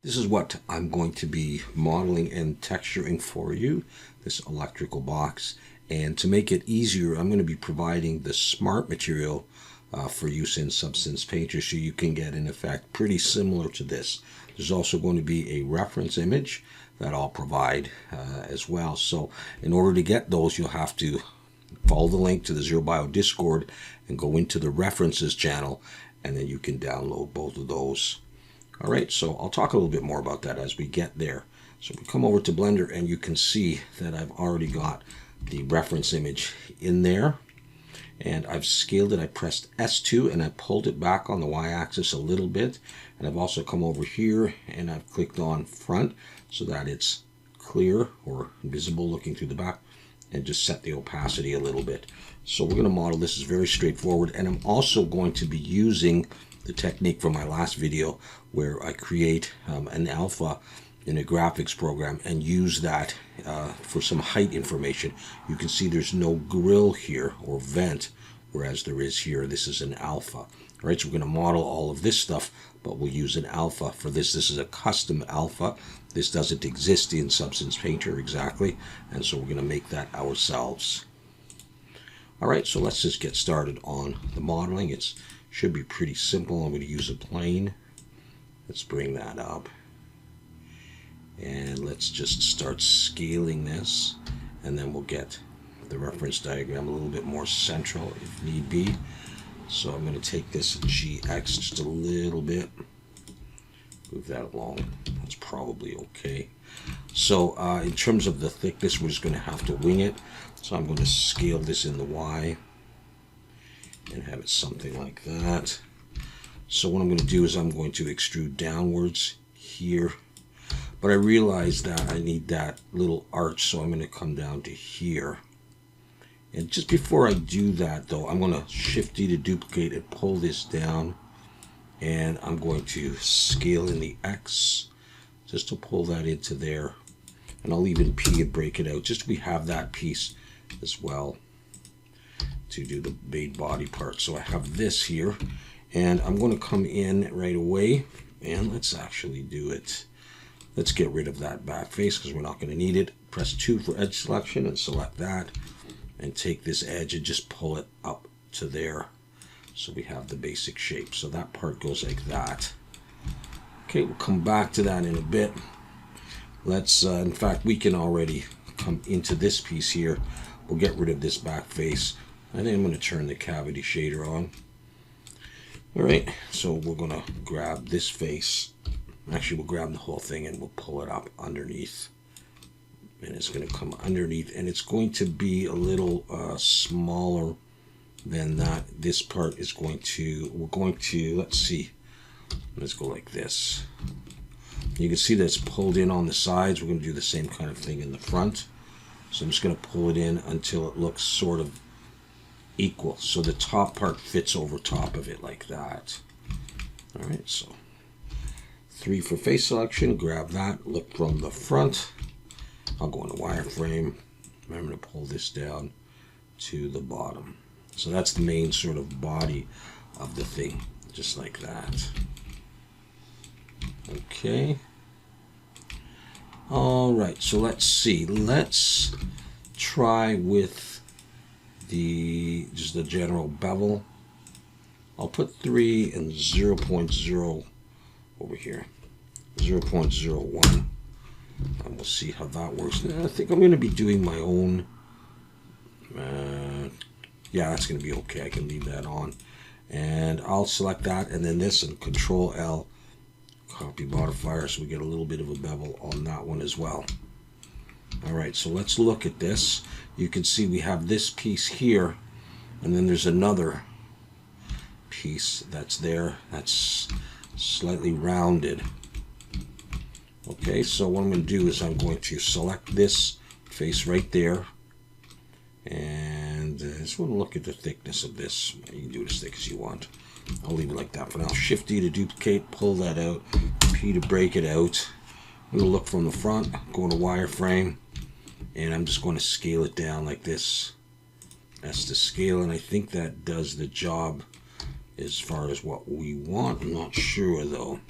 This is what I'm going to be modeling and texturing for you, this electrical box. And to make it easier, I'm going to be providing the smart material for use in Substance Painter, so you can get an effect pretty similar to this. There's also going to be a reference image that I'll provide as well. So in order to get those, you'll have to follow the link to the Zero Bio Discord and go into the references channel, and then you can download both of those. All right, so I'll talk a little bit more about that as we get there. So we come over to Blender, and you can see that I've already got the reference image in there, and I've scaled it. I pressed S2 and I pulled it back on the y-axis a little bit, and I've also come over here and I've clicked on front so that it's clear or visible looking through the back, and just set the opacity a little bit. So we're going to model this. Is very straightforward, and I'm also going to be using the technique from my last video where I create an alpha in a graphics program and use that for some height information. You can see there's no grill here or vent, whereas there is here. This is an alpha. All right, so we're going to model all of this stuff, but we'll use an alpha for this. This is a custom alpha. This doesn't exist in Substance Painter exactly, and so we're going to make that ourselves. All right, so let's just get started on the modeling. It should be pretty simple. I'm going to use a plane. Let's bring that up. And let's just start scaling this, and then we'll get the reference diagram a little bit more central if need be. So I'm going to take this GX just a little bit, move that along. That's probably okay. So in terms of the thickness, we're just going to have to wing it. So I'm going to scale this in the Y and have it something like that. So what I'm going to do is I'm going to extrude downwards here, but I realize that I need that little arch, so I'm going to come down to here. And just before I do that though, I'm going to Shift D to duplicate and pull this down, and I'm going to scale in the X just to pull that into there, and I'll even P and break it out just so we have that piece as well to do the main body part. So I have this here, and I'm going to come in right away, and let's actually do it. Let's get rid of that back face because we're not going to need it. Press 2 for edge selection and select that, and take this edge and just pull it up to there so we have the basic shape. So that part goes like that. Okay, we'll come back to that in a bit. Let's in fact, we can already come into this piece here. We'll get rid of this back face, and then I'm going to turn the cavity shader on. All right, so we're going to grab this face. Actually, we'll grab the whole thing and we'll pull it up underneath, and it's going to come underneath, and it's going to be a little smaller than that. This part is going to, we're going to, let's see, let's go like this. You can see that it's pulled in on the sides. We're going to do the same kind of thing in the front. So I'm just going to pull it in until it looks sort of equal, so the top part fits over top of it like that. All right, so 3 for face selection, grab that, look from the front. I'll go into wireframe. I'm going to pull this down to the bottom. So that's the main sort of body of the thing, just like that. Okay. All right, so let's see. Let's try with just the general bevel. I'll put 3 and 0.0 over here, 0.01, and we'll see how that works. And I think I'm going to be doing my own. Yeah, that's going to be okay. I can leave that on, and I'll select that, and then this, and Control L, copy modifier, so we get a little bit of a bevel on that one as well. All right, so let's look at this. You can see we have this piece here, and then there's another piece that's there that's slightly rounded. Okay, so what I'm going to do is I'm going to select this face right there, and I just want to look at the thickness of this. You can do it as thick as you want. I'll leave it like that for now. Shift D to duplicate, pull that out, P to break it out. I'm going to look from the front, go into wireframe, and I'm just going to scale it down like this. That's the scale, and I think that does the job as far as what we want. I'm not sure though.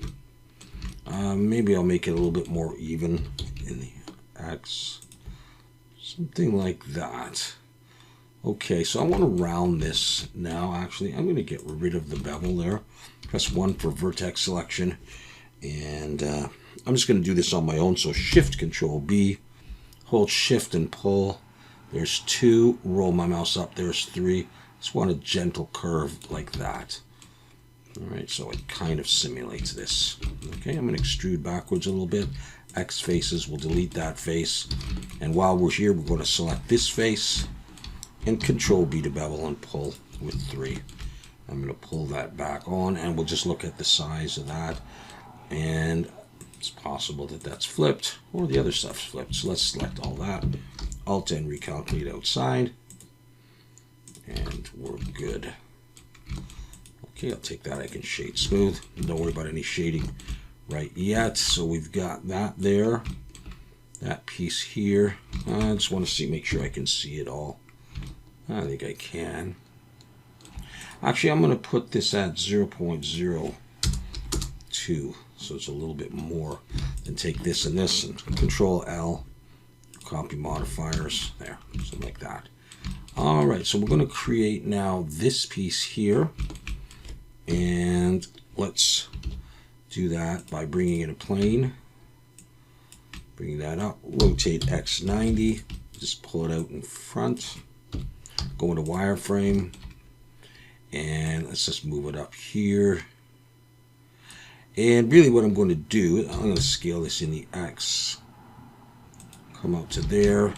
Maybe I'll make it a little bit more even in the X. Something like that. Okay, so I want to round this now. Actually, I'm going to get rid of the bevel there. Press 1 for vertex selection. And I'm just going to do this on my own. So Shift Control B, hold Shift and pull. There's 2, roll my mouse up. There's 3. Just want a gentle curve like that. All right, so it kind of simulates this. Okay, I'm going to extrude backwards a little bit. X faces, we'll delete that face. And while we're here, we're going to select this face and Control B to bevel and pull with 3. I'm going to pull that back on, and we'll just look at the size of that. And it's possible that that's flipped or the other stuff's flipped. So let's select all that. Alt and recalculate outside. And we're good. Okay, I'll take that. I can shade smooth. Don't worry about any shading right yet. So we've got that there. That piece here. I just want to see, make sure I can see it all. I think I can. Actually, I'm going to put this at 0.02. So it's a little bit more. Then take this and this and Control L. Copy modifiers. There. Something like that. All right, so we're going to create now this piece here. And let's do that by bringing in a plane. Bring that up. Rotate X 90. Just pull it out in front. Go into wireframe. And let's just move it up here. And really what I'm going to do, I'm going to scale this in the X. Come out to there.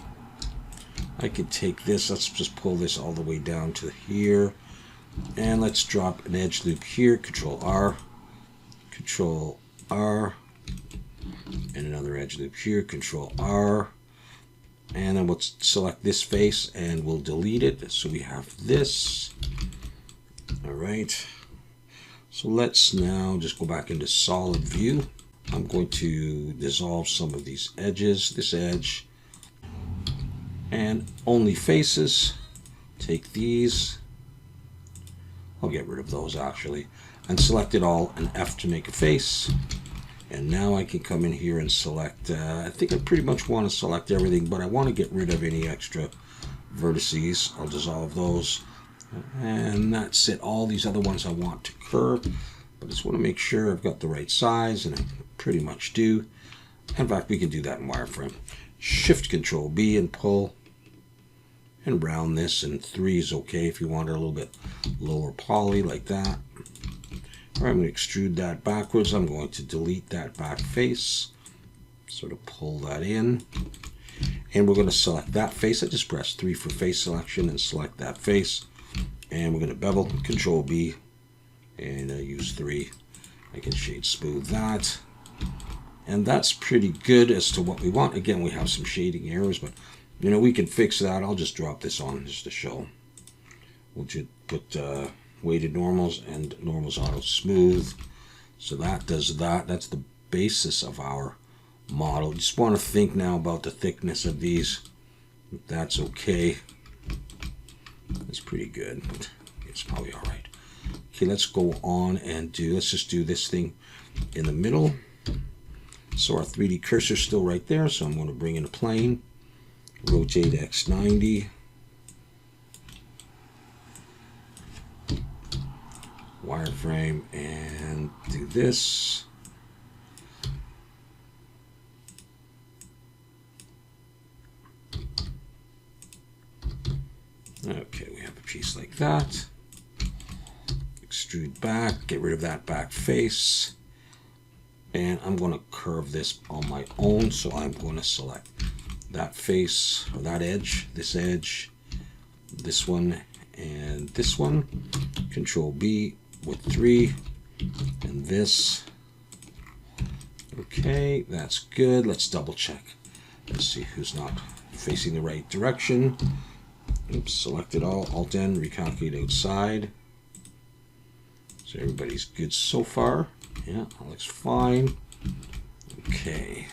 I could take this, let's just pull this all the way down to here. And let's drop an edge loop here, Control R, and another edge loop here, Control R. And then we'll select this face and we'll delete it. So we have this. All right. So let's now just go back into solid view. I'm going to dissolve some of these edges, this edge, and only faces. Take these. I'll get rid of those actually. And select it all, and F to make a face. And now I can come in here and select, I think I pretty much want to select everything, but I want to get rid of any extra vertices. I'll dissolve those. And that's it. All these other ones I want to curve, but I just want to make sure I've got the right size, and I pretty much do. In fact, we can do that in wireframe. Shift Control B and pull and round this, and 3 is okay if you want it a little bit lower poly like that. All right, I'm going to extrude that backwards. I'm going to delete that back face, sort of pull that in, and we're going to select that face. I just press 3 for face selection and select that face. And we're going to bevel, Control B, and use 3. I can shade smooth that. And that's pretty good as to what we want. Again, we have some shading errors, but you know, we can fix that. I'll just drop this on just to show. We'll just put weighted normals and normals auto smooth. So that does that. That's the basis of our model. Just want to think now about the thickness of these. That's okay. That's pretty good. It's probably all right. Okay, let's go on and let's just do this thing in the middle. So our 3D cursor is still right there, so I'm going to bring in a plane. Rotate X 90. Wireframe and do this. Okay, we have a piece like that. Extrude back, get rid of that back face. And I'm going to curve this on my own, so I'm going to select that face, or that edge, this one, and this one. Control B with 3, and this. Okay, that's good. Let's double check. Let's see who's not facing the right direction. Oops, select it all, Alt N, recalculate outside. So everybody's good so far. Yeah, that looks fine. Okay.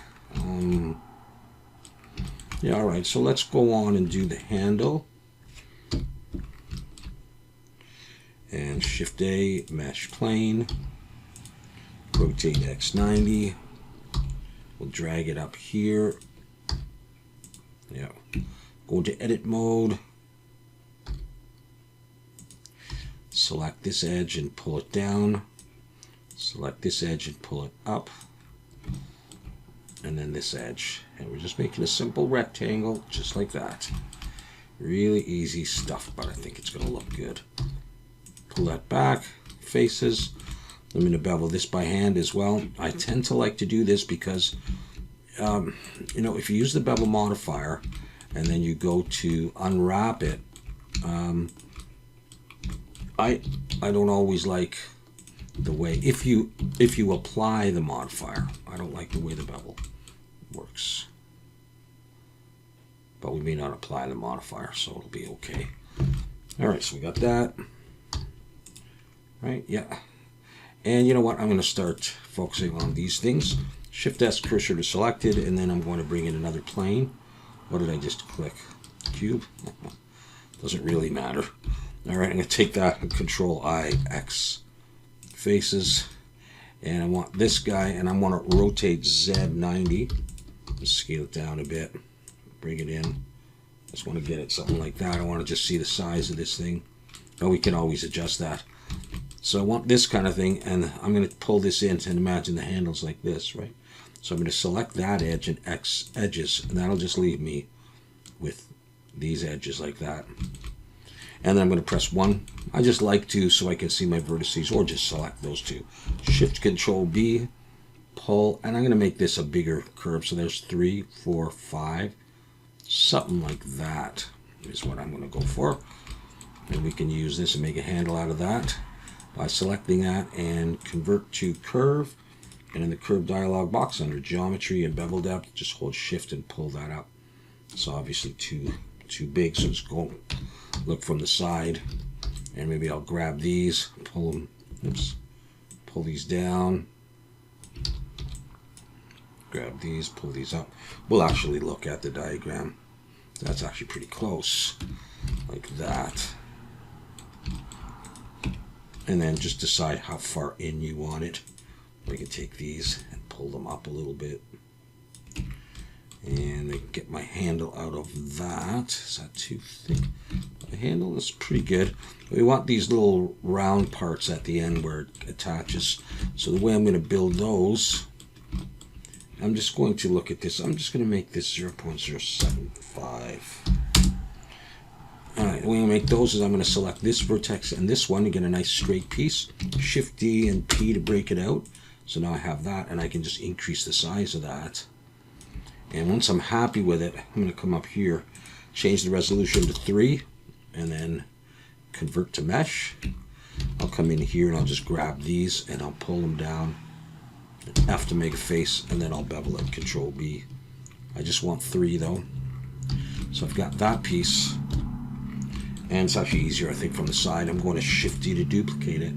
Yeah, all right, so let's go on and do the handle. And Shift A, mesh plane. Rotate X 90. We'll drag it up here. Yeah. Go into edit mode. Select this edge and pull it down. Select this edge and pull it up. And then this edge. And we're just making a simple rectangle, just like that. Really easy stuff, but I think it's going to look good. Pull that back, faces. I'm going to bevel this by hand as well. I tend to like to do this because, you know, if you use the bevel modifier and then you go to unwrap it, I don't always like the way, if you apply the modifier, I don't like the way the bevel works. But we may not apply the modifier, so it'll be okay. All right, so we got that. Right, yeah. And you know what? I'm going to start focusing on these things. Shift S cursor to selected, and then I'm going to bring in another plane. What did I just click? Cube? Doesn't really matter. All right, I'm going to take that and Control I, X, faces. And I want this guy, and I want to rotate Z 90. Just scale it down a bit. Bring it in. Just want to get it something like that. I want to just see the size of this thing. Oh, we can always adjust that. So I want this kind of thing, and I'm going to pull this in and imagine the handle's like this, right? So I'm going to select that edge and X edges, and that'll just leave me with these edges like that. And then I'm going to press 1. I just like to so I can see my vertices, or just select those two. Shift Control B, pull, and I'm going to make this a bigger curve. So there's 3, 4, 5, something like that is what I'm going to go for. And we can use this and make a handle out of that by selecting that and convert to curve. And in the curve dialog box under geometry and bevel depth, just hold shift and pull that up. It's obviously too big, so just go look from the side, and maybe I'll grab these, pull them, oops, pull these down, grab these, pull these up. We'll actually look at the diagram. That's actually pretty close, like that. And then just decide how far in you want it. We can take these and pull them up a little bit. And I can get my handle out of that. Is that too thick? The handle is pretty good. We want these little round parts at the end where it attaches. So the way I'm going to build those, I'm just going to look at this. I'm just going to make this 0.075. Alright, the way I make those is I'm going to select this vertex and this one to get a nice straight piece. Shift D and P to break it out. So now I have that, and I can just increase the size of that. And once I'm happy with it, I'm going to come up here, change the resolution to 3, and then convert to mesh. I'll come in here and I'll just grab these and I'll pull them down. F to make a face, and then I'll bevel it, Control B. I just want 3 though. So I've got that piece. And it's actually easier, I think, from the side. I'm going to Shift D to duplicate it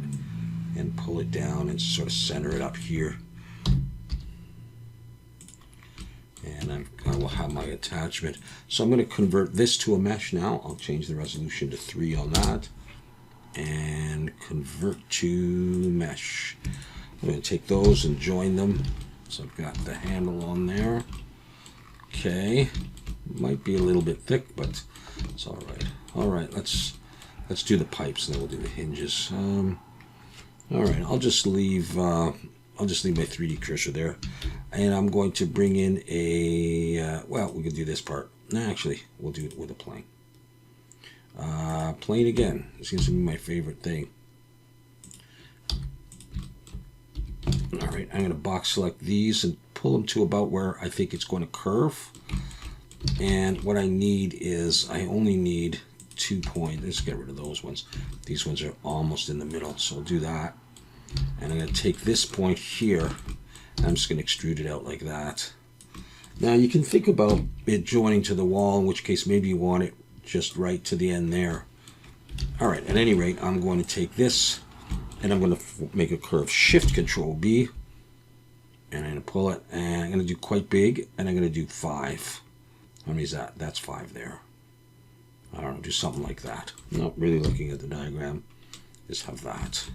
and pull it down and sort of center it up here. And I will have my attachment. So I'm going to convert this to a mesh now. I'll change the resolution to 3 on that. And convert to mesh. I'm going to take those and join them. So I've got the handle on there. Okay. Might be a little bit thick, but it's all right. All right, let's do the pipes, and then we'll do the hinges. All right, I'll just leave my 3D cursor there, and I'm going to bring in a well, we can do this part. Actually, we'll do it with a plane. Plane again. It seems to be my favorite thing. All right, I'm going to box select these and pull them to about where I think it's going to curve. And what I need is, I only need 2 points. Let's get rid of those ones. These ones are almost in the middle, so I'll do that. And I'm going to take this point here, and I'm just going to extrude it out like that. Now you can think about it joining to the wall, in which case maybe you want it just right to the end there. All right, at any rate, I'm going to take this, and I'm going to make a curve. Shift Control B, and I'm going to pull it, and I'm going to do quite big, and I'm going to do 5. How many is that? That's 5 there. I don't know, do something like that. Not really looking at the diagram. Just have that.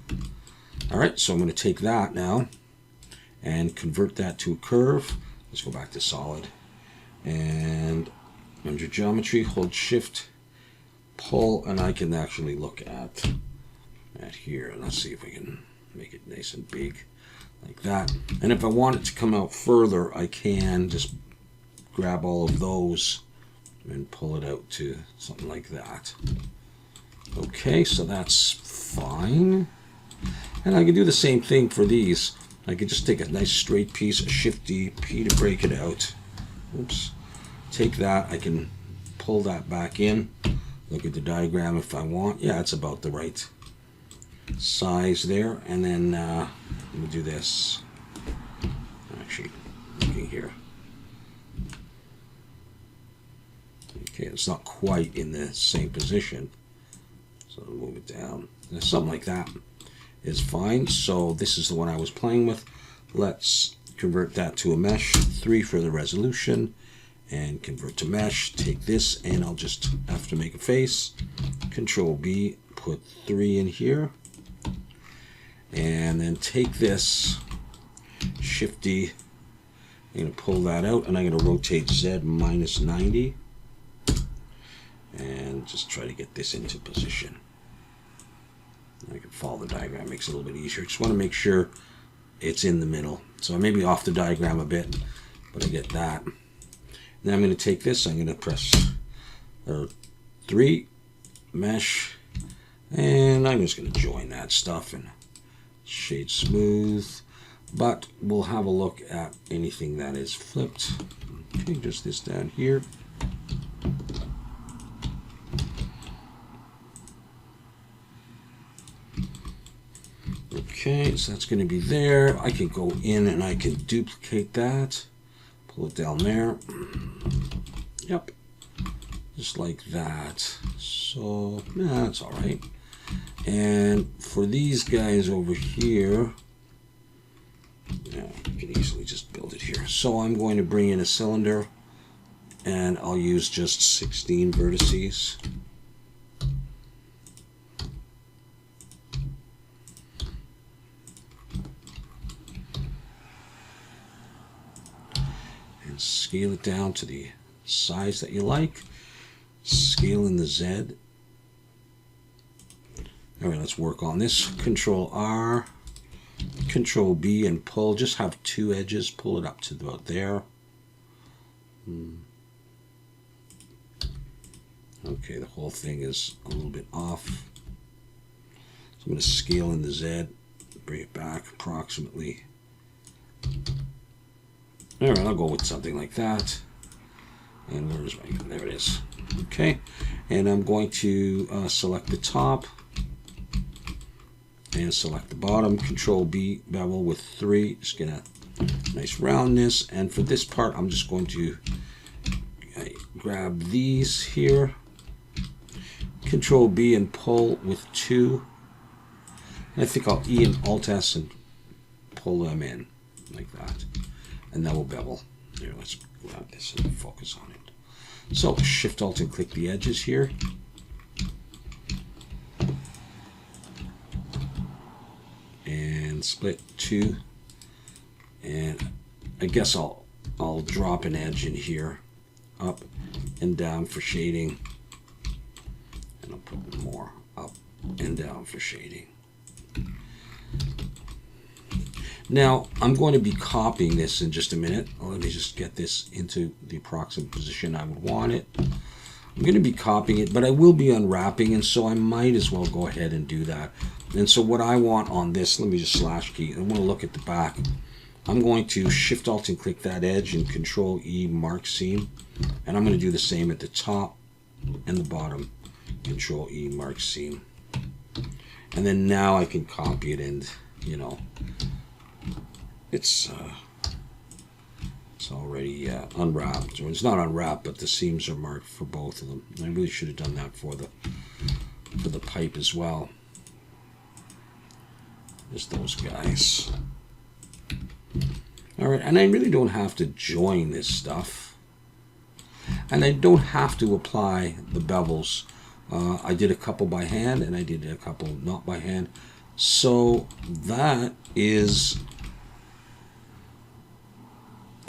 All right, so I'm going to take that now and convert that to a curve. Let's go back to solid. And under geometry, hold shift, pull, and I can actually look at here. Let's see if we can make it nice and big like that. And if I want it to come out further, I can just grab all of those and pull it out to something like that. Okay, so that's fine. And I can do the same thing for these. I can just take a nice straight piece, a shifty P to break it out. Oops. Take that, I can pull that back in. Look at the diagram if I want. Yeah, it's about the right size there. And then we'll do this. Actually, looking here. Okay, it's not quite in the same position. So I'll move it down. And something like that is fine. So this is the one I was playing with. Let's convert that to a mesh. 3 for the resolution. And convert to mesh. Take this and I'll just have to make a face. Control B, put 3 in here. And then take this shifty. I'm going to pull that out and I'm going to rotate Z minus 90. And just try to get this into position. I can follow the diagram, makes it a little bit easier. Just want to make sure it's in the middle. So I may be off the diagram a bit, but I get that. Now I'm going to take this, I'm going to press 3, mesh, and I'm just going to join that stuff and shade smooth. But we'll have a look at anything that is flipped. Okay, just this down here. Okay, so that's going to be there. I can go in and I can duplicate that. Pull it down there. Yep. Just like that. So, yeah, that's all right. And for these guys over here, yeah, you can easily just build it here. So I'm going to bring in a cylinder and I'll use just 16 vertices. Scale it down to the size that you like. Scale in the Z. All right, let's work on this. Control R, Control B, and pull. Just have 2 edges. Pull it up to about there. Okay, the whole thing is a little bit off. So I'm going to scale in the Z, bring it back approximately. All right, I'll go with something like that. And where's my, there it is. Okay, and I'm going to select the top and select the bottom. Control B, bevel with 3. Just get a nice roundness. And for this part, I'm just going to grab these here. Control B and pull with 2. And I think I'll E and Alt S and pull them in like that. And that will bevel. Here, let's grab this and focus on it. So Shift Alt and click the edges here. And split 2. And I guess I'll drop an edge in here, up and down for shading. And I'll put more up and down for shading. Now, I'm going to be copying this in just a minute. Let me just get this into the approximate position I would want it. I'm going to be copying it, but I will be unwrapping, and so I might as well go ahead and do that. And so what I want on this, let me just slash key. I want to look at the back. I'm going to Shift Alt and click that edge and Control E, mark seam. And I'm going to do the same at the top and the bottom. Control E, mark seam. And then now I can copy it and, you know, it's already unwrapped, or it's not unwrapped, but the seams are marked for both of them. And I really should have done that for the pipe as well. Just those guys. All right, and I really don't have to join this stuff, and I don't have to apply the bevels. I did a couple by hand, and I did a couple not by hand. So that's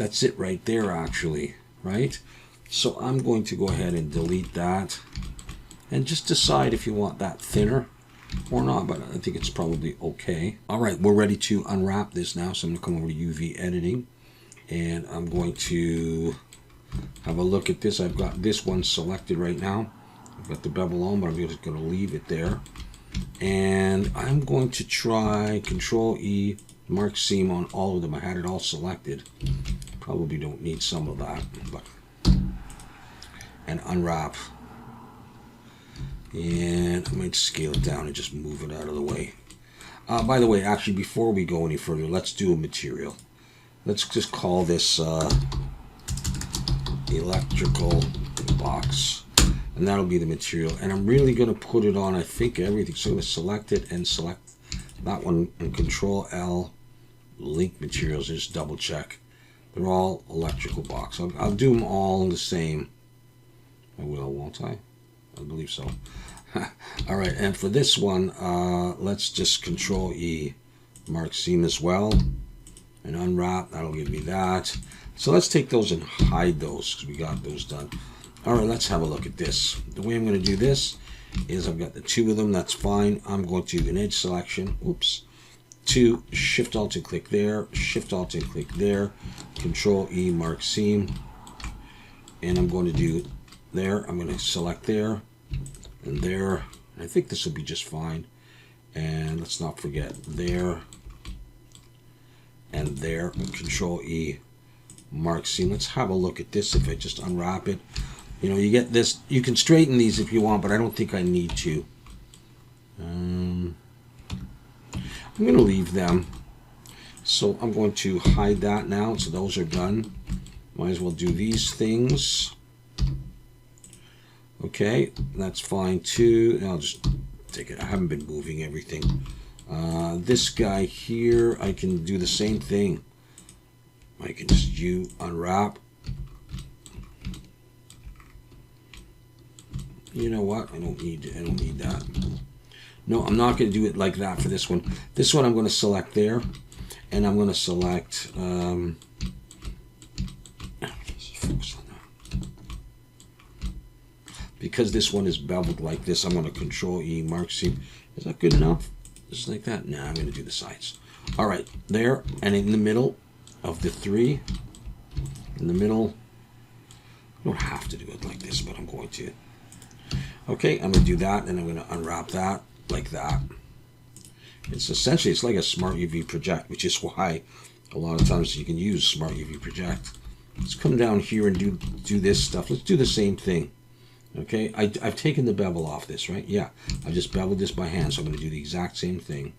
That's it right there, actually, right? So I'm going to go ahead and delete that, and just decide if you want that thinner or not, but I think it's probably okay. All right, we're ready to unwrap this now. So I'm gonna come over to UV editing, and I'm going to have a look at this. I've got this one selected right now. I've got the bevel on, but I'm just gonna leave it there. And I'm going to try Control E, mark seam on all of them. I had it all selected. Probably don't need some of that, but, and unwrap. And I might scale it down and just move it out of the way. By the way, actually, before we go any further, let's do a material. Let's just call this electrical box, and that'll be the material. And I'm really going to put it on, I think, everything. So I'm going to select it and select that one, and Control L, link materials, just double check. They're all electrical box. I'll do them all the same. I will, won't I? I believe so. All right, and for this one, let's just Control E, mark seam as well, and unwrap. That'll give me that. So let's take those and hide those, because we got those done. All right, let's have a look at this. The way I'm going to do this is I've got the two of them. That's fine. I'm going to an edge selection. Oops. 2, Shift Alt and click there. Shift Alt and click there. Control E, mark seam, and I'm going to do there. I'm going to select there and there. I think this will be just fine. And let's not forget there and there. Control E, mark seam. Let's have a look at this. If I just unwrap it, you know, you get this. You can straighten these if you want, but I don't think I need to. I'm going to leave them. So I'm going to hide that now. So those are done. Might as well do these things. Okay, that's fine too. And I'll just take it. I haven't been moving everything. This guy here, I can do the same thing. I can just unwrap. You know what? I don't need that. No, I'm not going to do it like that for this one. This one I'm going to select there, and I'm going to select. Because this one is beveled like this, I'm going to Control E, mark seam. Is that good enough? Just like that? Nah, I'm going to do the sides. All right, there, and in the middle of the 3, in the middle, I don't have to do it like this, but I'm going to. Okay, I'm going to do that, and I'm going to unwrap that like that. It's essentially, it's like a Smart UV project, which is why a lot of times you can use Smart UV project. Let's come down here and do this stuff. Let's do the same thing. Okay, I've taken the bevel off this, right? Yeah, I just beveled this by hand, so I'm going to do the exact same thing.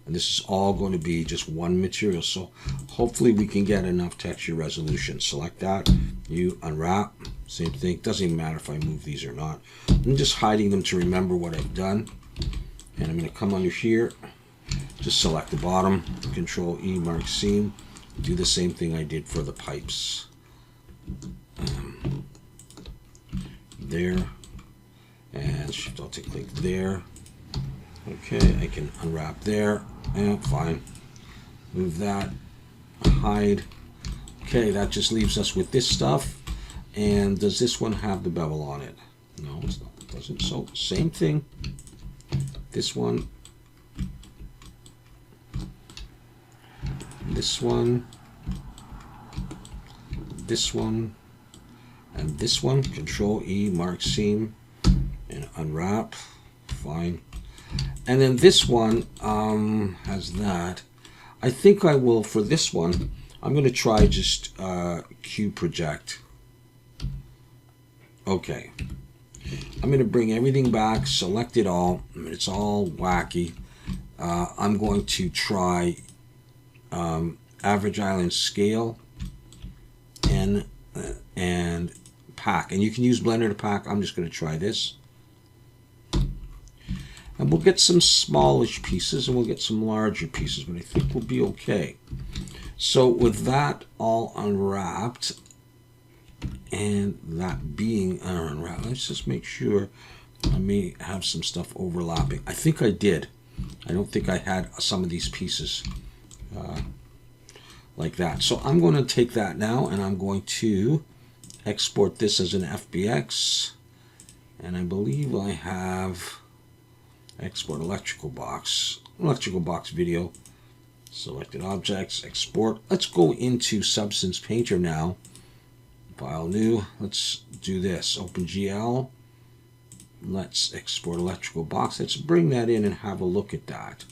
And this is all going to be just one material, so hopefully we can get enough texture resolution. Select that, you unwrap, same thing. Doesn't even matter if I move these or not. I'm just hiding them to remember what I've done. And I'm going to come under here, just select the bottom, Control E, mark seam, do the same thing I did for the pipes. There, and Shift Alt to click there. Okay, I can unwrap there. Yeah, fine. Move that. Hide. Okay, that just leaves us with this stuff. And does this one have the bevel on it? No, it's not. It doesn't. So same thing. This one. This one. This one. And this one, Control E, mark seam, and unwrap. Fine. And then this one has that. I think I will, for this one, I'm going to try just Q project. Okay. I'm going to bring everything back, select it all. I mean, it's all wacky. I'm going to try average island scale and pack, and you can use Blender to pack. I'm just going to try this, and we'll get some smallish pieces and we'll get some larger pieces, but I think we'll be okay. So with that all unwrapped and that being unwrapped, let's just make sure. I may have some stuff overlapping. I think I did. I don't think I had some of these pieces. like that. So I'm going to take that now and I'm going to export this as an FBX. And I believe I have export electrical box video. Selected objects, export. Let's go into Substance Painter now. File new. Let's do this. OpenGL. Let's export electrical box. Let's bring that in and have a look at that.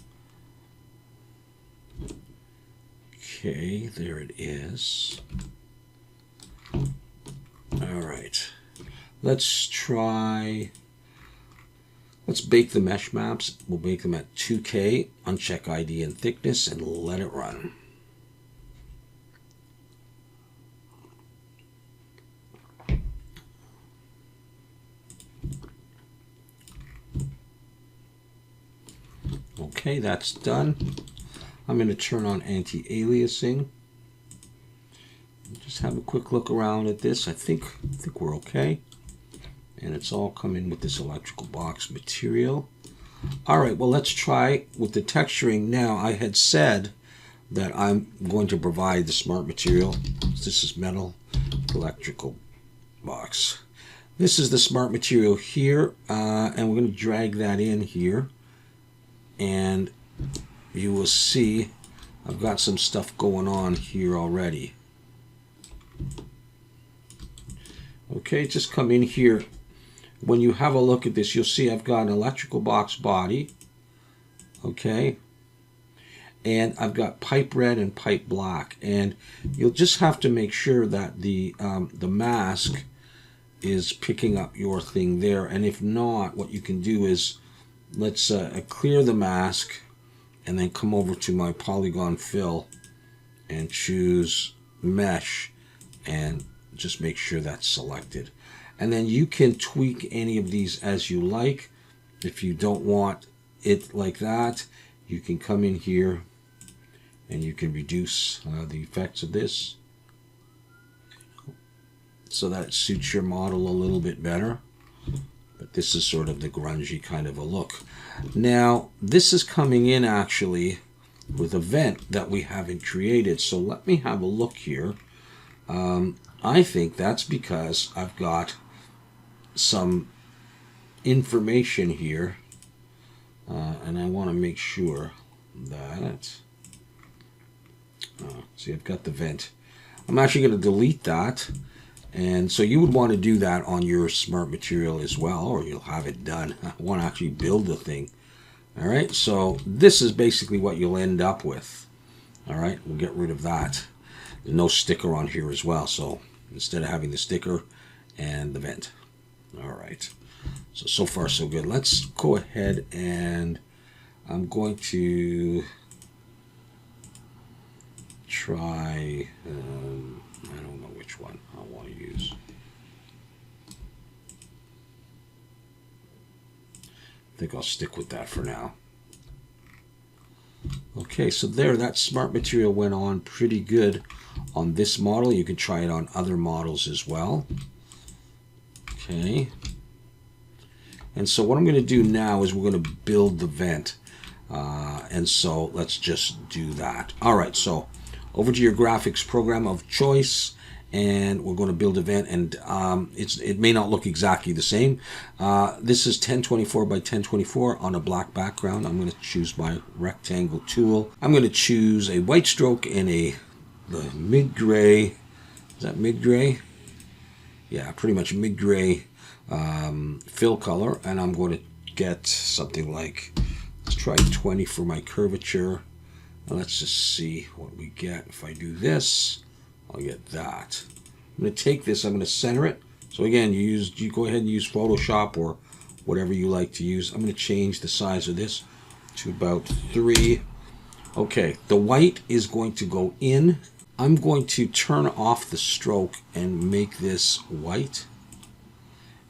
Okay, there it is. All right. Let's bake the mesh maps. We'll bake them at 2K, uncheck ID and thickness, and let it run. Okay, that's done. I'm going to turn on anti-aliasing. Just have a quick look around at this. I think we're okay. And it's all coming with this electrical box material. All right, well, let's try with the texturing now. I had said that I'm going to provide the smart material. This is metal electrical box. This is the smart material here, and we're going to drag that in here. And you will see I've got some stuff going on here already. Okay, just come in here. When you have a look at this, you'll see I've got an electrical box body. Okay. And I've got pipe red and pipe black. And you'll just have to make sure that the mask is picking up your thing there. And if not, what you can do is let's clear the mask and then come over to my polygon fill and choose mesh and just make sure that's selected. And then you can tweak any of these as you like. If you don't want it like that, you can come in here and you can reduce the effects of this so that it suits your model a little bit better. But this is sort of the grungy kind of a look. Now, this is coming in actually with a vent that we haven't created. So let me have a look here. I think that's because I've got some information here, and I want to make sure that see, I've got the vent. I'm actually going to delete that, and so you would want to do that on your smart material as well, or you'll have it done. I want to actually build the thing. All right, so this is basically what you'll end up with. All right, we'll get rid of that. There's no sticker on here as well, so instead of having the sticker and the vent. All right, so far so good. Let's go ahead and I'm going to try, I don't know which one I want to use. I think I'll stick with that for now. Okay, so there, that smart material went on pretty good on this model. You can try it on other models as well. Okay. And so what I'm going to do now is we're going to build the vent. And so let's just do that. All right, so over to your graphics program of choice, and we're going to build a vent, and it may not look exactly the same. This is 1024 by 1024 on a black background. I'm going to choose my rectangle tool. I'm going to choose a white stroke and the mid-gray. Is that mid-gray? Yeah, pretty much mid-gray fill color, and I'm going to get something like, let's try 20 for my curvature. And let's just see what we get. If I do this, I'll get that. I'm going to take this, I'm going to center it. So again, you go ahead and use Photoshop or whatever you like to use. I'm going to change the size of this to about 3. Okay, the white is going to go in. I'm going to turn off the stroke and make this white.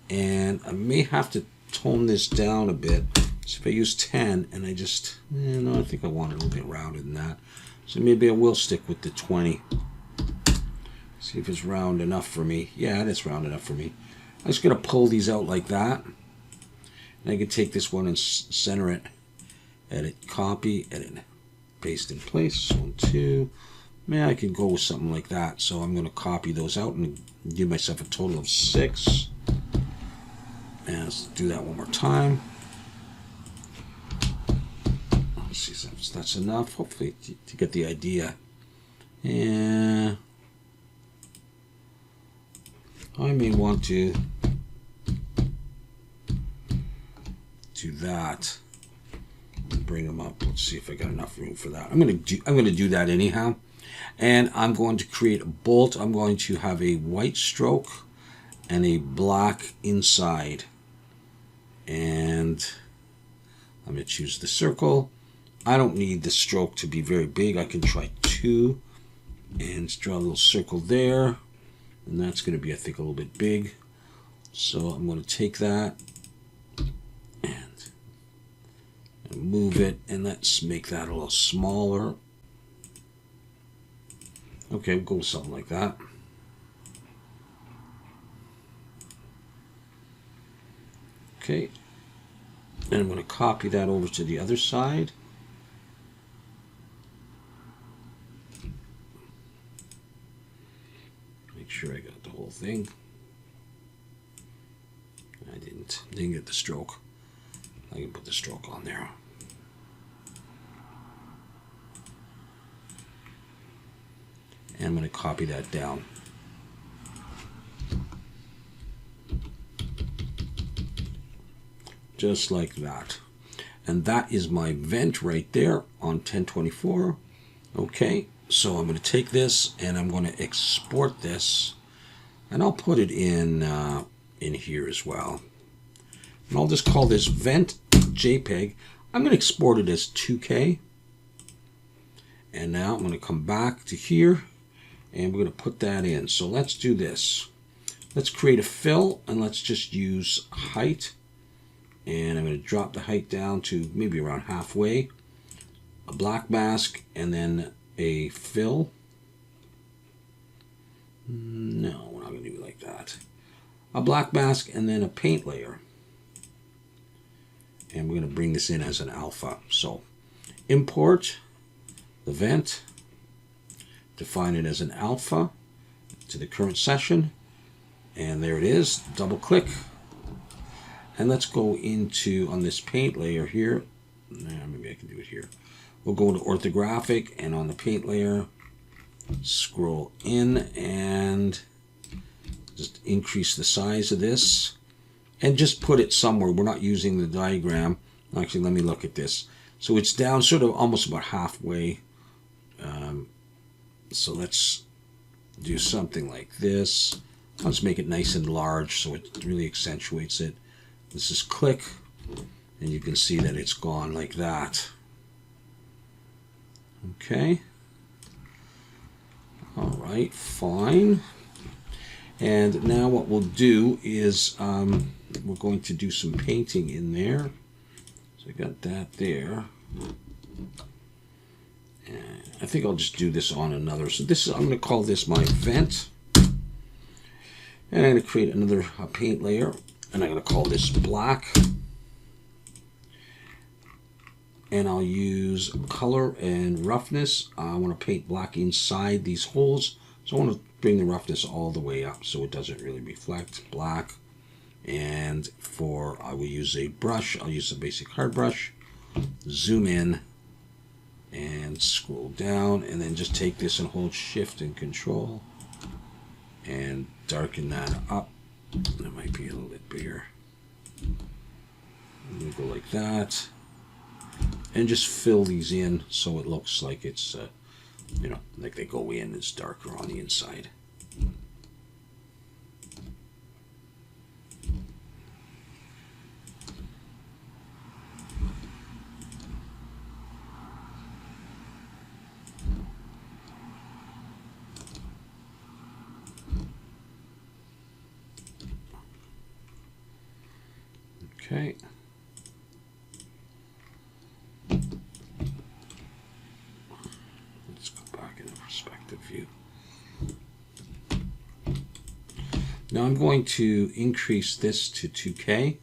And I may have to tone this down a bit. So if I use 10 and I just, no, I think I want it a little bit rounded than that. So maybe I will stick with the 20. See if it's round enough for me. Yeah, it is round enough for me. I'm just going to pull these out like that. And I can take this one and center it. Edit, copy, edit, paste in place. 1, 2. Yeah, I can go with something like that. So I'm going to copy those out and give myself a total of 6. And let's do that one more time. Let's see if that's enough, hopefully, to get the idea. And I may want to do that. Bring them up. Let's see if I got enough room for that. I'm gonna do that anyhow. And I'm going to create a bolt. I'm going to have a white stroke and a black inside. And I'm going to choose the circle. I don't need the stroke to be very big. I can try 2 and draw a little circle there. And that's going to be, I think, a little bit big. So I'm going to take that and move it. And let's make that a little smaller. Okay, we'll go with something like that. Okay. And I'm going to copy that over to the other side. Make sure I got the whole thing. I didn't get the stroke. I can put the stroke on there. And I'm going to copy that down. Just like that. And that is my vent right there on 1024. Okay, so I'm going to take this and I'm going to export this. And I'll put it in here as well. And I'll just call this vent JPEG. I'm going to export it as 2K. And now I'm going to come back to here. And we're going to put that in. So let's do this. Let's create a fill and let's just use height. And I'm going to drop the height down to maybe around halfway. A black mask and then a fill. No, we're not going to do it like that. A black mask and then a paint layer. And we're going to bring this in as an alpha. So import the vent. Define it as an alpha to the current session. And there it is. Double click. And let's go into, on this paint layer here. Maybe I can do it here. We'll go into orthographic and on the paint layer, scroll in and just increase the size of this. And just put it somewhere. We're not using the diagram. Actually, let me look at this. So it's down sort of almost about halfway. So let's do something like this. Let's make it nice and large so it really accentuates it. Let's just click and you can see that it's gone like that. Okay. All right, fine. And now what we'll do is we're going to do some painting in there. So I got that there. And I think I'll just do this on another. So this is, I'm going to call this my vent. And I'm going to create another paint layer. And I'm going to call this black. And I'll use color and roughness. I want to paint black inside these holes. So I want to bring the roughness all the way up so it doesn't really reflect. Black. And I will use a brush. I'll use a basic hard brush. Zoom in. And scroll down. And then just take this and hold Shift and Control. And darken that up. That might be a little bit bigger. I'm going to go like that. And just fill these in so it looks like it's, like they go in. It's darker on the inside. Okay. Let's go back in the perspective view. Now I'm going to increase this to 2K.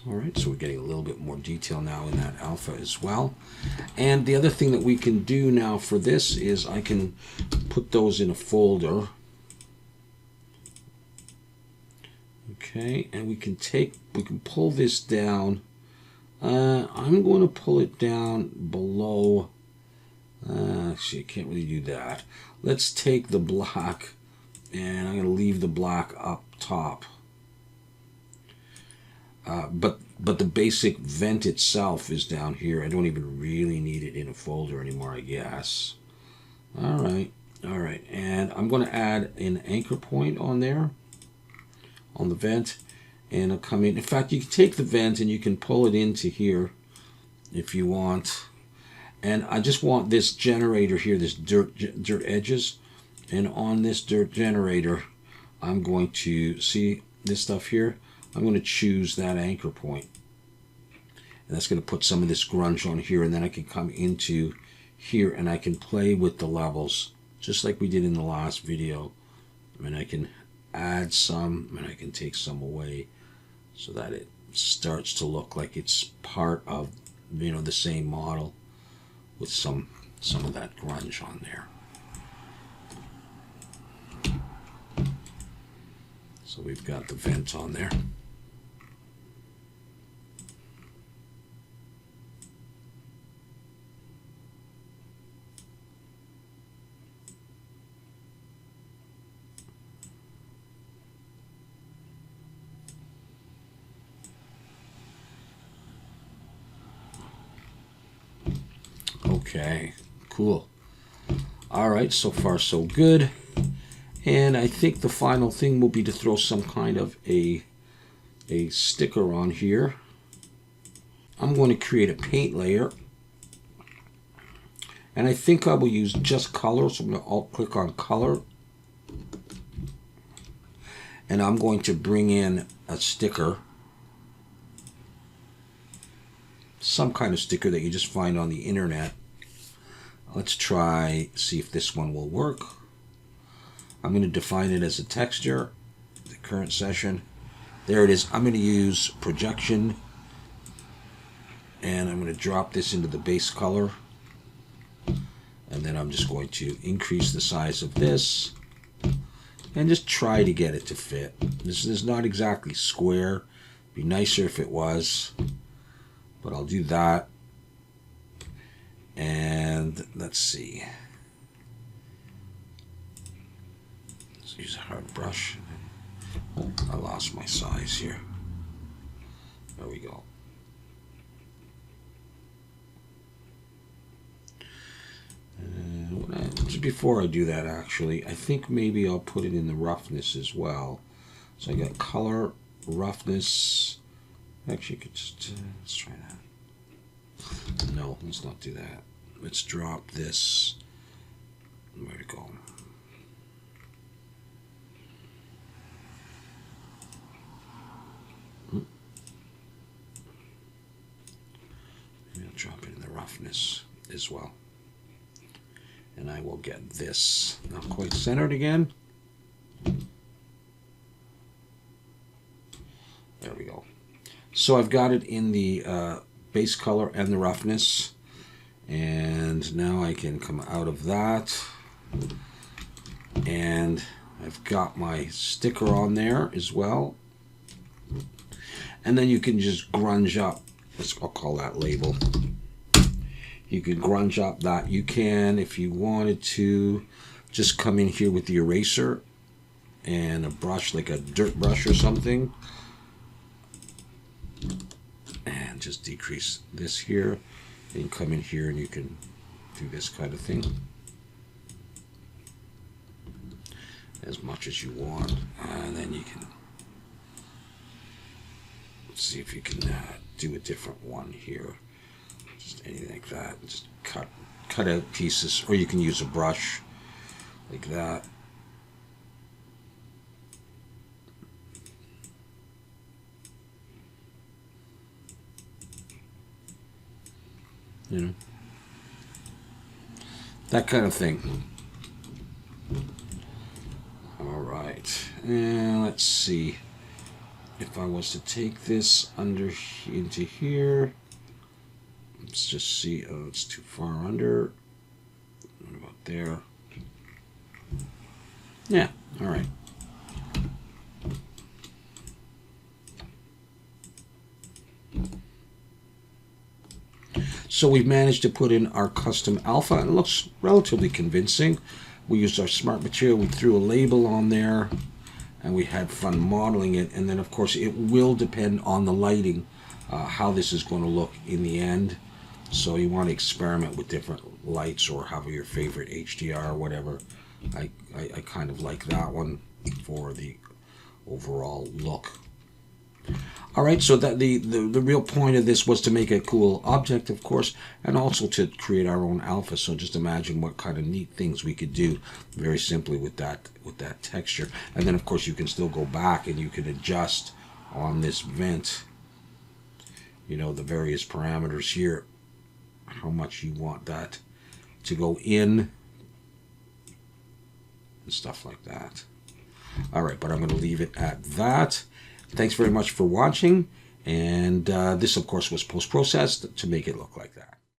All right, so we're getting a little bit more detail now in that alpha as well. And the other thing that we can do now for this is I can put those in a folder. Okay, and we can pull this down. I'm going to pull it down below. Actually, I can't really do that. Let's take the black, and I'm going to leave the black up top. But the basic vent itself is down here. I don't even really need it in a folder anymore, I guess. All right. And I'm going to add an anchor point on there, on the vent, and I'll come in. In fact, you can take the vent and you can pull it into here if you want. And I just want this generator here, this dirt edges. And on this dirt generator, I'm going to see this stuff here. I'm going to choose that anchor point. And that's going to put some of this grunge on here, and then I can come into here and I can play with the levels just like we did in the last video. And I can add some and I can take some away so that it starts to look like it's part of, you know, the same model with some of that grunge on there. So we've got the vent on there. Okay, cool. All right, so far so good. And I think the final thing will be to throw some kind of a sticker on here. I'm going to create a paint layer. And I think I will use just color, so I'm going to alt-click on color. And I'm going to bring in a sticker. Some kind of sticker that you just find on the internet. Let's try, see if this one will work. I'm going to define it as a texture, the current session. There it is. I'm going to use projection, and I'm going to drop this into the base color. And then I'm just going to increase the size of this and just try to get it to fit. This is not exactly square. It'd be nicer if it was, but I'll do that. And let's see. Let's use a hard brush. Oh, I lost my size here. There we go. Just before I do that, actually, I think maybe I'll put it in the roughness as well. So I got color, roughness. Actually, you could just let's try that. No, let's not do that. Let's drop this. Where'd it go? Maybe I'll drop it in the roughness as well. And I will get this not quite centered again. There we go. So I've got it in the base color and the roughness. And now I can come out of that. And I've got my sticker on there as well. And then you can just grunge up. I'll call that label. You can grunge up that. You can, if you wanted to, just come in here with the eraser and a brush, like a dirt brush or something. And just decrease this here. And you come in here and you can do this kind of thing. As much as you want. And then you can see if you can do a different one here. Just anything like that. Just cut out pieces, or you can use a brush like that. You know, that kind of thing. All right, and let's see. if I was to take this into here, let's just see. Oh, it's too far under. What about there? Yeah, all right. So we've managed to put in our custom alpha, and it looks relatively convincing. We used our smart material, we threw a label on there, and we had fun modeling it. And then of course it will depend on the lighting, how this is going to look in the end. So you want to experiment with different lights, or have your favorite HDR or whatever. I kind of like that one for the overall look. All right, so that the real point of this was to make a cool object, of course, and also to create our own alpha. So just imagine what kind of neat things we could do very simply with that texture. And then of course you can still go back and you can adjust on this vent, you know, the various parameters here, how much you want that to go in and stuff like that. All right, but I'm going to leave it at that. Thanks very much for watching, and this of course was post-processed to make it look like that.